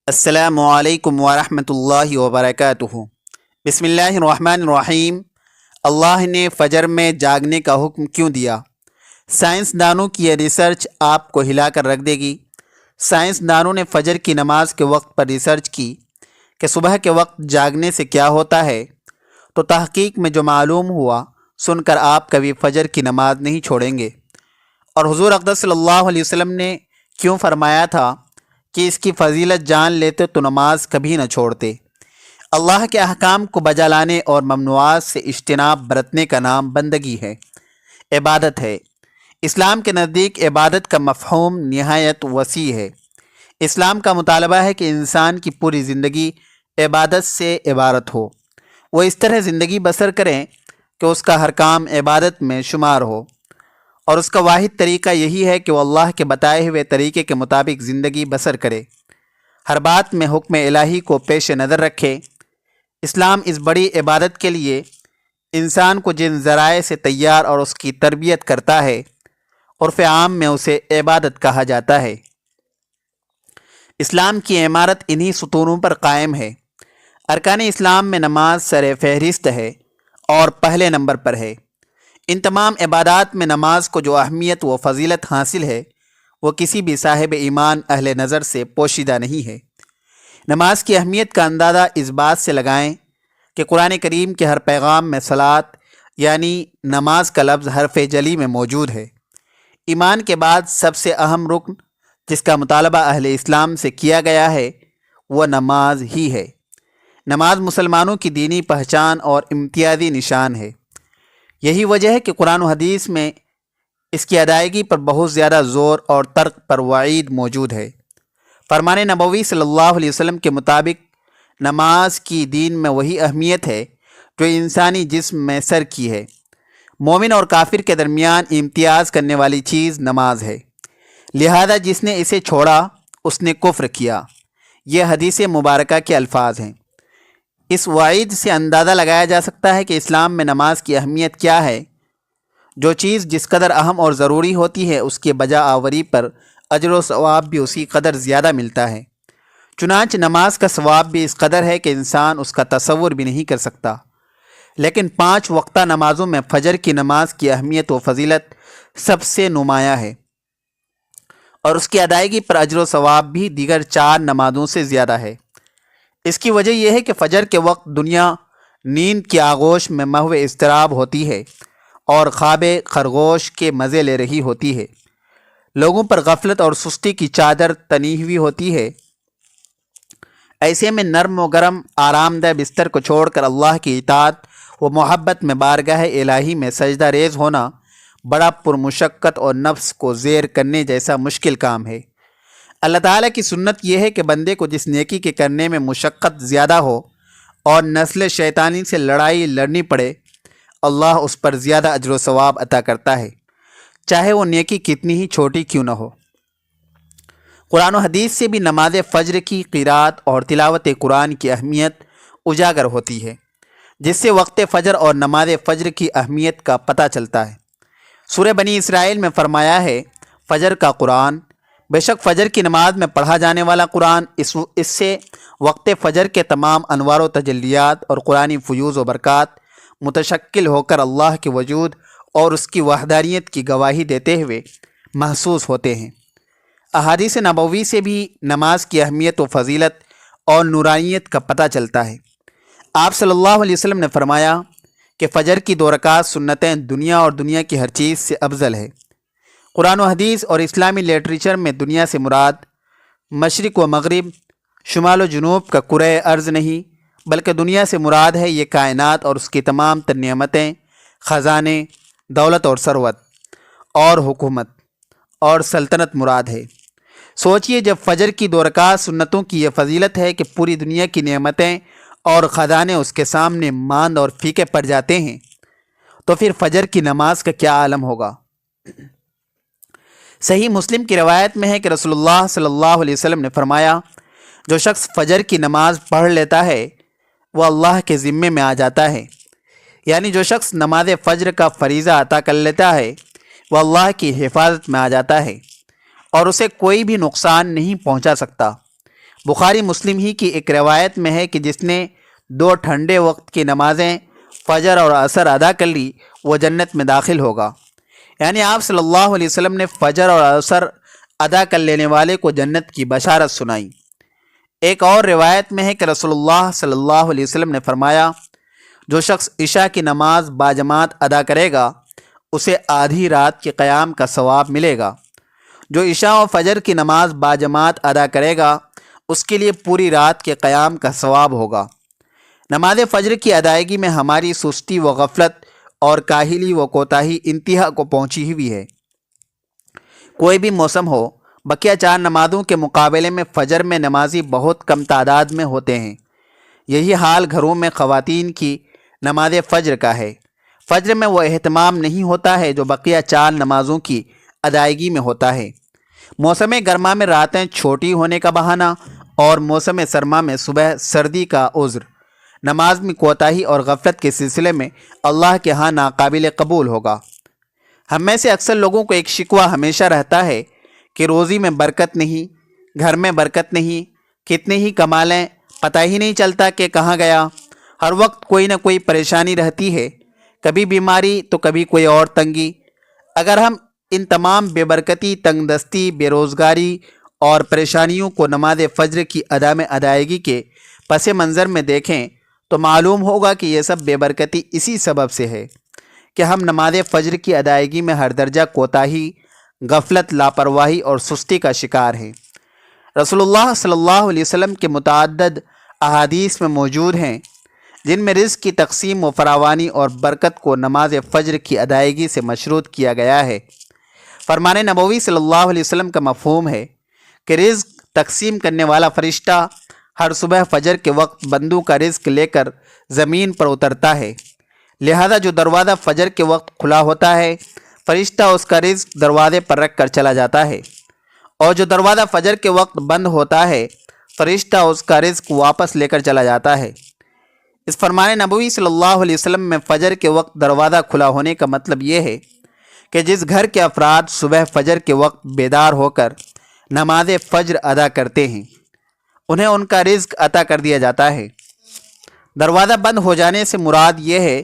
السلام علیکم ورحمۃ اللہ وبرکاتہ۔ بسم اللہ الرحمن الرحیم۔ اللہ نے فجر میں جاگنے کا حکم کیوں دیا؟ سائنسدانوں کی یہ ریسرچ آپ کو ہلا کر رکھ دے گی۔ سائنسدانوں نے فجر کی نماز کے وقت پر ریسرچ کی کہ صبح کے وقت جاگنے سے کیا ہوتا ہے، تو تحقیق میں جو معلوم ہوا سن کر آپ کبھی فجر کی نماز نہیں چھوڑیں گے۔ اور حضور اقدس صلی اللہ علیہ وسلم نے کیوں فرمایا تھا کہ اس کی فضیلت جان لیتے تو نماز کبھی نہ چھوڑتے۔ اللہ کے احکام کو بجا لانے اور ممنوعات سے اجتناب برتنے کا نام بندگی ہے، عبادت ہے۔ اسلام کے نزدیک عبادت کا مفہوم نہایت وسیع ہے۔ اسلام کا مطالبہ ہے کہ انسان کی پوری زندگی عبادت سے عبارت ہو، وہ اس طرح زندگی بسر کریں کہ اس کا ہر کام عبادت میں شمار ہو، اور اس کا واحد طریقہ یہی ہے کہ وہ اللہ کے بتائے ہوئے طریقے کے مطابق زندگی بسر کرے، ہر بات میں حکم الہی کو پیش نظر رکھے۔ اسلام اس بڑی عبادت کے لیے انسان کو جن ذرائع سے تیار اور اس کی تربیت کرتا ہے، عرف عام میں اسے عبادت کہا جاتا ہے۔ اسلام کی عمارت انہی ستونوں پر قائم ہے۔ ارکان اسلام میں نماز سر فہرست ہے اور پہلے نمبر پر ہے۔ ان تمام عبادات میں نماز کو جو اہمیت و فضیلت حاصل ہے، وہ کسی بھی صاحب ایمان اہل نظر سے پوشیدہ نہیں ہے۔ نماز کی اہمیت کا اندازہ اس بات سے لگائیں کہ قرآن کریم کے ہر پیغام میں صلاۃ یعنی نماز کا لفظ حرف جلی میں موجود ہے۔ ایمان کے بعد سب سے اہم رکن جس کا مطالبہ اہل اسلام سے کیا گیا ہے، وہ نماز ہی ہے۔ نماز مسلمانوں کی دینی پہچان اور امتیازی نشان ہے۔ یہی وجہ ہے کہ قرآن و حدیث میں اس کی ادائیگی پر بہت زیادہ زور اور ترک پر وعید موجود ہے۔ فرمان نبوی صلی اللہ علیہ وسلم کے مطابق نماز کی دین میں وہی اہمیت ہے جو انسانی جسم میں سر کی ہے۔ مومن اور کافر کے درمیان امتیاز کرنے والی چیز نماز ہے، لہذا جس نے اسے چھوڑا اس نے کفر کیا۔ یہ حدیث مبارکہ کے الفاظ ہیں۔ اس وعید سے اندازہ لگایا جا سکتا ہے کہ اسلام میں نماز کی اہمیت کیا ہے۔ جو چیز جس قدر اہم اور ضروری ہوتی ہے، اس کے بجا آوری پر اجر و ثواب بھی اسی قدر زیادہ ملتا ہے۔ چنانچہ نماز کا ثواب بھی اس قدر ہے کہ انسان اس کا تصور بھی نہیں کر سکتا۔ لیکن 5 وقتہ نمازوں میں فجر کی نماز کی اہمیت و فضیلت سب سے نمایاں ہے، اور اس کی ادائیگی پر اجر و ثواب بھی دیگر 4 نمازوں سے زیادہ ہے۔ اس کی وجہ یہ ہے کہ فجر کے وقت دنیا نیند کی آغوش میں محو اضطراب ہوتی ہے اور خواب خرگوش کے مزے لے رہی ہوتی ہے۔ لوگوں پر غفلت اور سستی کی چادر تنی ہوئی ہوتی ہے۔ ایسے میں نرم و گرم آرام دہ بستر کو چھوڑ کر اللہ کی اطاعت و محبت میں بارگاہ الہی میں سجدہ ریز ہونا بڑا پرمشقت اور نفس کو زیر کرنے جیسا مشکل کام ہے۔ اللہ تعالیٰ کی سنت یہ ہے کہ بندے کو جس نیکی کے کرنے میں مشقت زیادہ ہو اور نسل شیطانی سے لڑائی لڑنی پڑے، اللہ اس پر زیادہ اجر و ثواب عطا کرتا ہے، چاہے وہ نیکی کتنی ہی چھوٹی کیوں نہ ہو۔ قرآن و حدیث سے بھی نماز فجر کی قرات اور تلاوت قرآن کی اہمیت اجاگر ہوتی ہے، جس سے وقت فجر اور نماز فجر کی اہمیت کا پتہ چلتا ہے۔ سورہ بنی اسرائیل میں فرمایا ہے، فجر کا قرآن، بے شک فجر کی نماز میں پڑھا جانے والا قرآن اس سے وقت فجر کے تمام انوار و تجلیات اور قرآنی فیوز و برکات متشکل ہو کر اللہ کے وجود اور اس کی وحدانیت کی گواہی دیتے ہوئے محسوس ہوتے ہیں۔ احادیث نبوی سے بھی نماز کی اہمیت و فضیلت اور نورانیت کا پتہ چلتا ہے۔ آپ صلی اللہ علیہ وسلم نے فرمایا کہ فجر کی 2 رکعات سنتیں دنیا اور دنیا کی ہر چیز سے افضل ہے۔ قرآن و حدیث اور اسلامی لٹریچر میں دنیا سے مراد مشرق و مغرب، شمال و جنوب کا کرۂ ارض نہیں، بلکہ دنیا سے مراد ہے یہ کائنات اور اس کی تمام تر نعمتیں، خزانے، دولت اور ثروت اور حکومت اور سلطنت مراد ہے۔ سوچئے جب فجر کی 2 رکعات سنتوں کی یہ فضیلت ہے کہ پوری دنیا کی نعمتیں اور خزانے اس کے سامنے ماند اور پھیکے پڑ جاتے ہیں، تو پھر فجر کی نماز کا کیا عالم ہوگا۔ صحیح مسلم کی روایت میں ہے کہ رسول اللہ صلی اللہ علیہ وسلم نے فرمایا، جو شخص فجر کی نماز پڑھ لیتا ہے وہ اللہ کے ذمے میں آ جاتا ہے، یعنی جو شخص نماز فجر کا فریضہ ادا کر لیتا ہے وہ اللہ کی حفاظت میں آ جاتا ہے اور اسے کوئی بھی نقصان نہیں پہنچا سکتا۔ بخاری مسلم ہی کی ایک روایت میں ہے کہ جس نے 2 ٹھنڈے وقت کی نمازیں فجر اور عصر ادا کر لی وہ جنت میں داخل ہوگا۔ یعنی آپ صلی اللہ علیہ وسلم نے فجر اور عصر ادا کر لینے والے کو جنت کی بشارت سنائی۔ ایک اور روایت میں ہے کہ رسول اللہ صلی اللہ علیہ وسلم نے فرمایا، جو شخص عشاء کی نماز باجماعت ادا کرے گا اسے آدھی رات کے قیام کا ثواب ملے گا۔ جو عشاء و فجر کی نماز باجماعت ادا کرے گا اس کے لیے پوری رات کے قیام کا ثواب ہوگا۔ نماز فجر کی ادائیگی میں ہماری سستی و غفلت اور کاہلی و کوتاہی انتہا کو پہنچی ہوئی ہے۔ کوئی بھی موسم ہو، بقیہ 4 نمازوں کے مقابلے میں فجر میں نمازی بہت کم تعداد میں ہوتے ہیں۔ یہی حال گھروں میں خواتین کی نماز فجر کا ہے۔ فجر میں وہ اہتمام نہیں ہوتا ہے جو بقیہ 4 نمازوں کی ادائیگی میں ہوتا ہے۔ موسم گرما میں راتیں چھوٹی ہونے کا بہانہ اور موسم سرما میں صبح سردی کا عذر نماز میں کوتاہی اور غفلت کے سلسلے میں اللہ کے ہاں ناقابل قبول ہوگا۔ ہم میں سے اکثر لوگوں کو ایک شکوہ ہمیشہ رہتا ہے کہ روزی میں برکت نہیں، گھر میں برکت نہیں، کتنے ہی کما لیں پتہ ہی نہیں چلتا کہ کہاں گیا۔ ہر وقت کوئی نہ کوئی پریشانی رہتی ہے، کبھی بیماری تو کبھی کوئی اور تنگی۔ اگر ہم ان تمام بے برکتی، تنگ دستی، بے روزگاری اور پریشانیوں کو نماز فجر کی عدم ادائیگی کے پس منظر میں دیکھیں تو معلوم ہوگا کہ یہ سب بے برکتی اسی سبب سے ہے کہ ہم نماز فجر کی ادائیگی میں ہر درجہ کوتاہی، غفلت، لاپرواہی اور سستی کا شکار ہیں۔ رسول اللہ صلی اللہ علیہ وسلم کے متعدد احادیث میں موجود ہیں جن میں رزق کی تقسیم و فراوانی اور برکت کو نماز فجر کی ادائیگی سے مشروط کیا گیا ہے۔ فرمان نبوی صلی اللہ علیہ وسلم کا مفہوم ہے کہ رزق تقسیم کرنے والا فرشتہ ہر صبح فجر کے وقت بندوں کا رزق لے کر زمین پر اترتا ہے، لہذا جو دروازہ فجر کے وقت کھلا ہوتا ہے فرشتہ اس کا رزق دروازے پر رکھ کر چلا جاتا ہے، اور جو دروازہ فجر کے وقت بند ہوتا ہے فرشتہ اس کا رزق واپس لے کر چلا جاتا ہے۔ اس فرمان نبوی صلی اللہ علیہ وسلم میں فجر کے وقت دروازہ کھلا ہونے کا مطلب یہ ہے کہ جس گھر کے افراد صبح فجر کے وقت بیدار ہو کر نماز فجر ادا کرتے ہیں انہیں ان کا رزق عطا کر دیا جاتا ہے۔ دروازہ بند ہو جانے سے مراد یہ ہے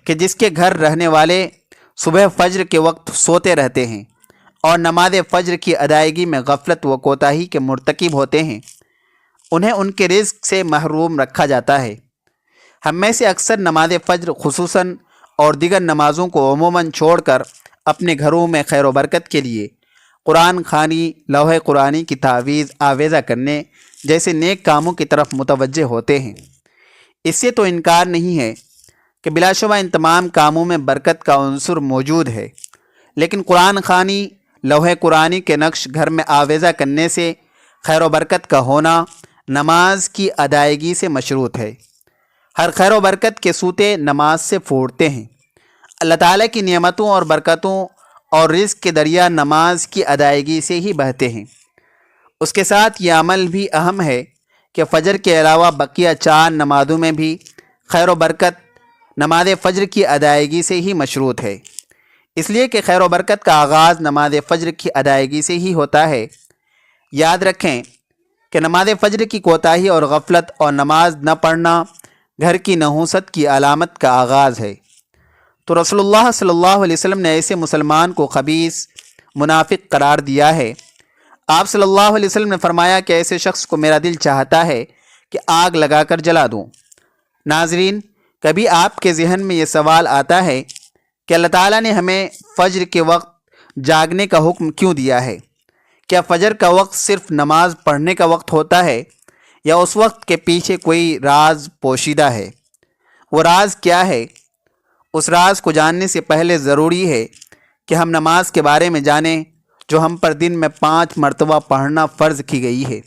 کہ جس کے گھر رہنے والے صبح فجر کے وقت سوتے رہتے ہیں اور نماز فجر کی ادائیگی میں غفلت و کوتاہی کے مرتکب ہوتے ہیں انہیں ان کے رزق سے محروم رکھا جاتا ہے۔ ہم میں سے اکثر نماز فجر خصوصاً اور دیگر نمازوں کو عموماً چھوڑ کر اپنے گھروں میں خیر و برکت کے لیے قرآن خوانی، لوح قرآنی کی تعویذ آویزہ کرنے جیسے نیک کاموں کی طرف متوجہ ہوتے ہیں۔ اس سے تو انکار نہیں ہے کہ بلا شبہ ان تمام کاموں میں برکت کا عنصر موجود ہے، لیکن قرآن خوانی، لوح قرآنی کے نقش گھر میں آویزہ کرنے سے خیر و برکت کا ہونا نماز کی ادائیگی سے مشروط ہے۔ ہر خیر و برکت کے سوتے نماز سے پھوٹتے ہیں۔ اللہ تعالیٰ کی نعمتوں اور برکتوں اور رزق کے دریا نماز کی ادائیگی سے ہی بہتے ہیں۔ اس کے ساتھ یہ عمل بھی اہم ہے کہ فجر کے علاوہ بقیہ 4 نمازوں میں بھی خیر و برکت نماز فجر کی ادائیگی سے ہی مشروط ہے، اس لیے کہ خیر و برکت کا آغاز نماز فجر کی ادائیگی سے ہی ہوتا ہے۔ یاد رکھیں کہ نماز فجر کی کوتاہی اور غفلت اور نماز نہ پڑھنا گھر کی نحوست کی علامت کا آغاز ہے۔ تو رسول اللہ صلی اللہ علیہ وسلم نے ایسے مسلمان کو خبیث، منافق قرار دیا ہے۔ آپ صلی اللہ علیہ وسلم نے فرمایا کہ ایسے شخص کو میرا دل چاہتا ہے کہ آگ لگا کر جلا دوں۔ ناظرین، کبھی آپ کے ذہن میں یہ سوال آتا ہے کہ اللہ تعالیٰ نے ہمیں فجر کے وقت جاگنے کا حکم کیوں دیا ہے؟ کیا فجر کا وقت صرف نماز پڑھنے کا وقت ہوتا ہے یا اس وقت کے پیچھے کوئی راز پوشیدہ ہے؟ وہ راز کیا ہے؟ اس راز کو جاننے سے پہلے ضروری ہے کہ ہم نماز کے بارے میں جانیں جو ہم پر دن میں 5 مرتبہ پڑھنا فرض کی گئی ہے،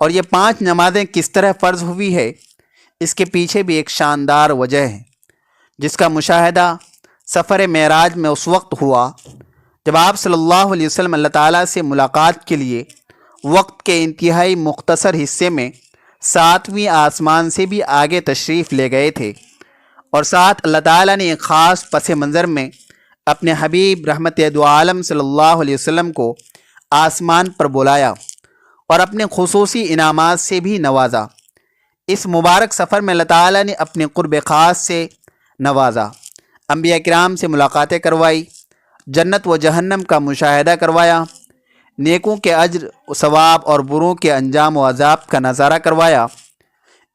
اور یہ 5 نمازیں کس طرح فرض ہوئی ہے اس کے پیچھے بھی ایک شاندار وجہ ہے جس کا مشاہدہ سفر معراج میں اس وقت ہوا جب آپ صلی اللہ علیہ وسلم اللہ تعالیٰ سے ملاقات کے لیے وقت کے انتہائی مختصر حصے میں 7ویں آسمان سے بھی آگے تشریف لے گئے تھے، اور ساتھ اللہ تعالیٰ نے ایک خاص پس منظر میں اپنے حبیب رحمت دو عالم صلی اللہ علیہ وسلم کو آسمان پر بلایا۔ اور اپنے خصوصی انعامات سے بھی نوازا۔ اس مبارک سفر میں اللہ تعالیٰ نے اپنے قرب خاص سے نوازا، انبیاء کرام سے ملاقاتیں کروائی، جنت و جہنم کا مشاہدہ کروایا، نیکوں کے اجر و ثواب اور بروں کے انجام و عذاب کا نظارہ کروایا۔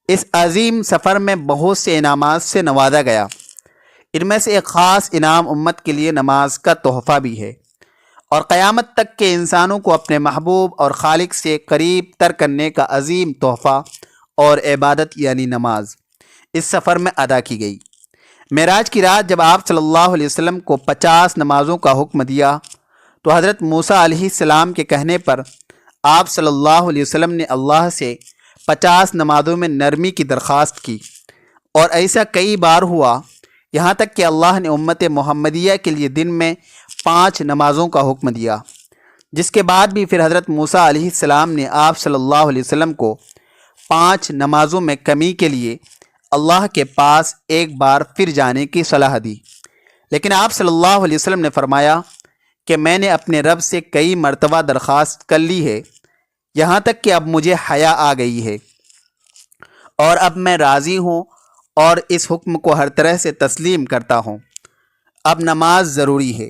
اس عظیم سفر میں بہت سے انعامات سے نوازا گیا۔ ان میں سے ایک خاص انعام امت کے لیے نماز کا تحفہ بھی ہے، اور قیامت تک کے انسانوں کو اپنے محبوب اور خالق سے قریب تر کرنے کا عظیم تحفہ اور عبادت یعنی نماز اس سفر میں ادا کی گئی۔ معراج کی رات جب آپ صلی اللہ علیہ وسلم کو 50 نمازوں کا حکم دیا تو حضرت موسیٰ علیہ السلام کے کہنے پر آپ صلی اللہ علیہ وسلم نے اللہ سے 50 نمازوں میں نرمی کی درخواست کی، اور ایسا کئی بار ہوا، یہاں تک کہ اللہ نے امت محمدیہ کے لیے دن میں 5 نمازوں کا حکم دیا، جس کے بعد بھی پھر حضرت موسیٰ علیہ السلام نے آپ صلی اللہ علیہ وسلم کو 5 نمازوں میں کمی کے لیے اللہ کے پاس ایک بار پھر جانے کی صلاح دی، لیکن آپ صلی اللہ علیہ وسلم نے فرمایا کہ میں نے اپنے رب سے کئی مرتبہ درخواست کر لی ہے، یہاں تک کہ اب مجھے حیا آ گئی ہے، اور اب میں راضی ہوں اور اس حکم کو ہر طرح سے تسلیم کرتا ہوں۔ اب نماز ضروری ہے۔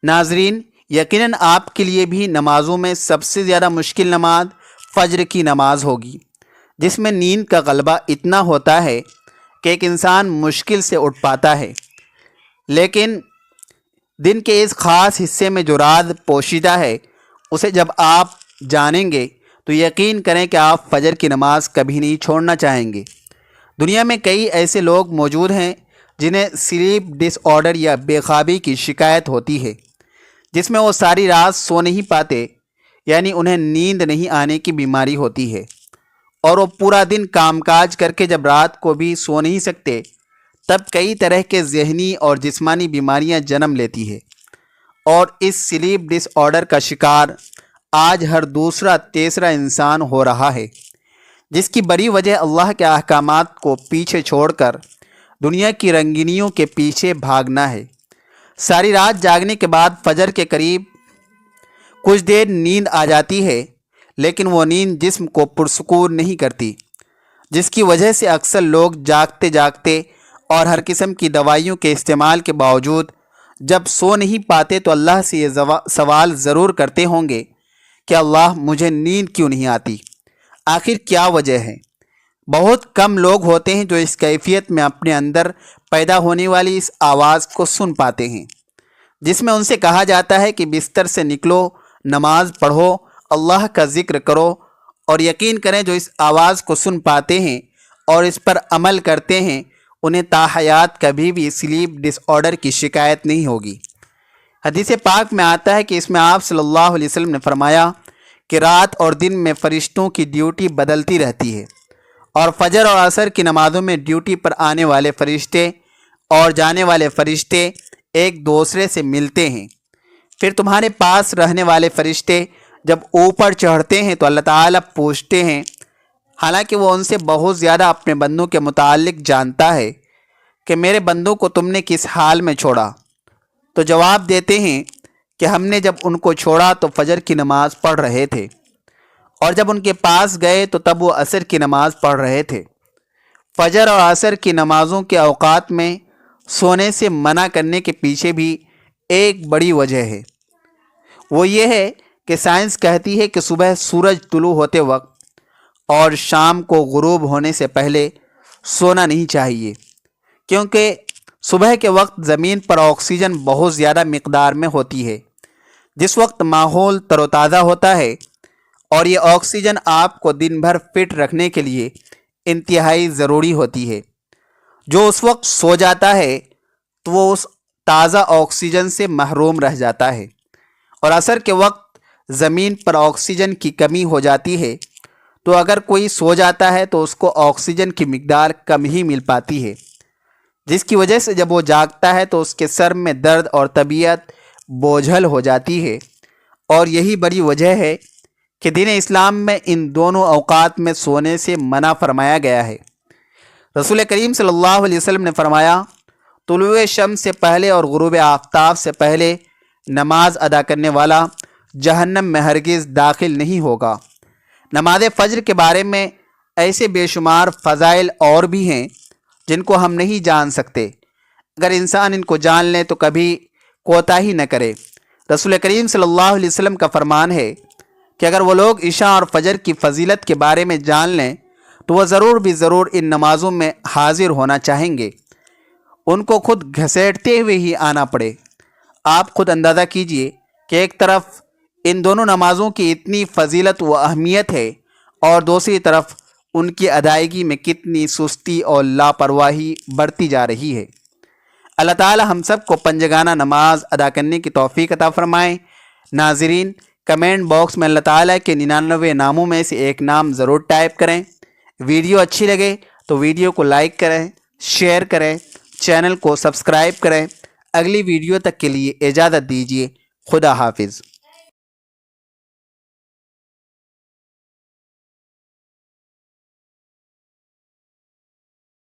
ناظرین، یقیناً آپ کے لیے بھی نمازوں میں سب سے زیادہ مشکل نماز فجر کی نماز ہوگی، جس میں نیند کا غلبہ اتنا ہوتا ہے کہ ایک انسان مشکل سے اٹھ پاتا ہے، لیکن دن کے اس خاص حصے میں جو راز پوشیدہ ہے اسے جب آپ جانیں گے تو یقین کریں کہ آپ فجر کی نماز کبھی نہیں چھوڑنا چاہیں گے۔ دنیا میں کئی ایسے لوگ موجود ہیں جنہیں سلیپ ڈس آرڈر یا بے خوابی کی شکایت ہوتی ہے، جس میں وہ ساری رات سو نہیں پاتے، یعنی انہیں نیند نہیں آنے کی بیماری ہوتی ہے، اور وہ پورا دن کام کاج کر کے جب رات کو بھی سو نہیں سکتے، تب کئی طرح کے ذہنی اور جسمانی بیماریاں جنم لیتی ہے، اور اس سلیپ ڈس آرڈر کا شکار آج ہر دوسرا تیسرا انسان ہو رہا ہے، جس کی بڑی وجہ اللہ کے احکامات کو پیچھے چھوڑ کر دنیا کی رنگینیوں کے پیچھے بھاگنا ہے۔ ساری رات جاگنے کے بعد فجر کے قریب کچھ دیر نیند آ جاتی ہے، لیکن وہ نیند جسم کو پرسکون نہیں کرتی، جس کی وجہ سے اکثر لوگ جاگتے جاگتے اور ہر قسم کی دوائیوں کے استعمال کے باوجود جب سو نہیں پاتے تو اللہ سے یہ سوال ضرور کرتے ہوں گے کہ اللہ مجھے نیند کیوں نہیں آتی، آخر کیا وجہ ہے؟ بہت کم لوگ ہوتے ہیں جو اس کیفیت میں اپنے اندر پیدا ہونے والی اس آواز کو سن پاتے ہیں، جس میں ان سے کہا جاتا ہے کہ بستر سے نکلو، نماز پڑھو، اللہ کا ذکر کرو، اور یقین کریں جو اس آواز کو سن پاتے ہیں اور اس پر عمل کرتے ہیں انہیں تاحیات کبھی بھی سلیپ ڈس آرڈر کی شکایت نہیں ہوگی۔ حدیث پاک میں آتا ہے کہ اس میں آپ صلی اللہ علیہ وسلم نے فرمایا کہ رات اور دن میں فرشتوں کی ڈیوٹی بدلتی رہتی ہے، اور فجر اور عصر کی نمازوں میں ڈیوٹی پر آنے والے فرشتے اور جانے والے فرشتے ایک دوسرے سے ملتے ہیں۔ پھر تمہارے پاس رہنے والے فرشتے جب اوپر چڑھتے ہیں تو اللہ تعالیٰ پوچھتے ہیں، حالانکہ وہ ان سے بہت زیادہ اپنے بندوں کے متعلق جانتا ہے، کہ میرے بندوں کو تم نے کس حال میں چھوڑا؟ تو جواب دیتے ہیں کہ ہم نے جب ان کو چھوڑا تو فجر کی نماز پڑھ رہے تھے، اور جب ان کے پاس گئے تو تب وہ عصر کی نماز پڑھ رہے تھے۔ فجر اور عصر کی نمازوں کے اوقات میں سونے سے منع کرنے کے پیچھے بھی ایک بڑی وجہ ہے، وہ یہ ہے کہ سائنس کہتی ہے کہ صبح سورج طلوع ہوتے وقت اور شام کو غروب ہونے سے پہلے سونا نہیں چاہیے، کیونکہ صبح کے وقت زمین پر آکسیجن بہت زیادہ مقدار میں ہوتی ہے، جس وقت ماحول تر و تازہ ہوتا ہے، اور یہ آکسیجن آپ کو دن بھر فٹ رکھنے کے لیے انتہائی ضروری ہوتی ہے۔ جو اس وقت سو جاتا ہے تو وہ اس تازہ آکسیجن سے محروم رہ جاتا ہے، اور عصر کے وقت زمین پر آکسیجن کی کمی ہو جاتی ہے، تو اگر کوئی سو جاتا ہے تو اس کو آکسیجن کی مقدار کم ہی مل پاتی ہے، جس کی وجہ سے جب وہ جاگتا ہے تو اس کے سر میں درد اور طبیعت بوجھل ہو جاتی ہے، اور یہی بڑی وجہ ہے کہ دین اسلام میں ان دونوں اوقات میں سونے سے منع فرمایا گیا ہے۔ رسول کریم صلی اللہ علیہ وسلم نے فرمایا، طلوع شمس سے پہلے اور غروب آفتاب سے پہلے نماز ادا کرنے والا جہنم میں ہرگز داخل نہیں ہوگا، نماز فجر کے بارے میں ایسے بے شمار فضائل اور بھی ہیں جن کو ہم نہیں جان سکتے، اگر انسان ان کو جان لے تو کبھی کوتاہی نہ کرے۔ رسول کریم صلی اللہ علیہ وسلم کا فرمان ہے کہ اگر وہ لوگ عشاء اور فجر کی فضیلت کے بارے میں جان لیں تو وہ ضرور بھی ضرور ان نمازوں میں حاضر ہونا چاہیں گے، ان کو خود گھسیٹتے ہوئے ہی آنا پڑے۔ آپ خود اندازہ کیجئے کہ ایک طرف ان دونوں نمازوں کی اتنی فضیلت و اہمیت ہے اور دوسری طرف ان کی ادائیگی میں کتنی سستی اور لاپرواہی برتی جا رہی ہے۔ اللہ تعالی ہم سب کو پنجگانہ نماز ادا کرنے کی توفیق عطا فرمائے۔ ناظرین، کمنٹ باکس میں اللہ تعالیٰ کے 99 ناموں میں سے ایک نام ضرور ٹائپ کریں۔ ویڈیو اچھی لگے تو ویڈیو کو لائک کریں، شیئر کریں، چینل کو سبسکرائب کریں۔ اگلی ویڈیو تک کے لیے اجازت دیجیے۔ خدا حافظ۔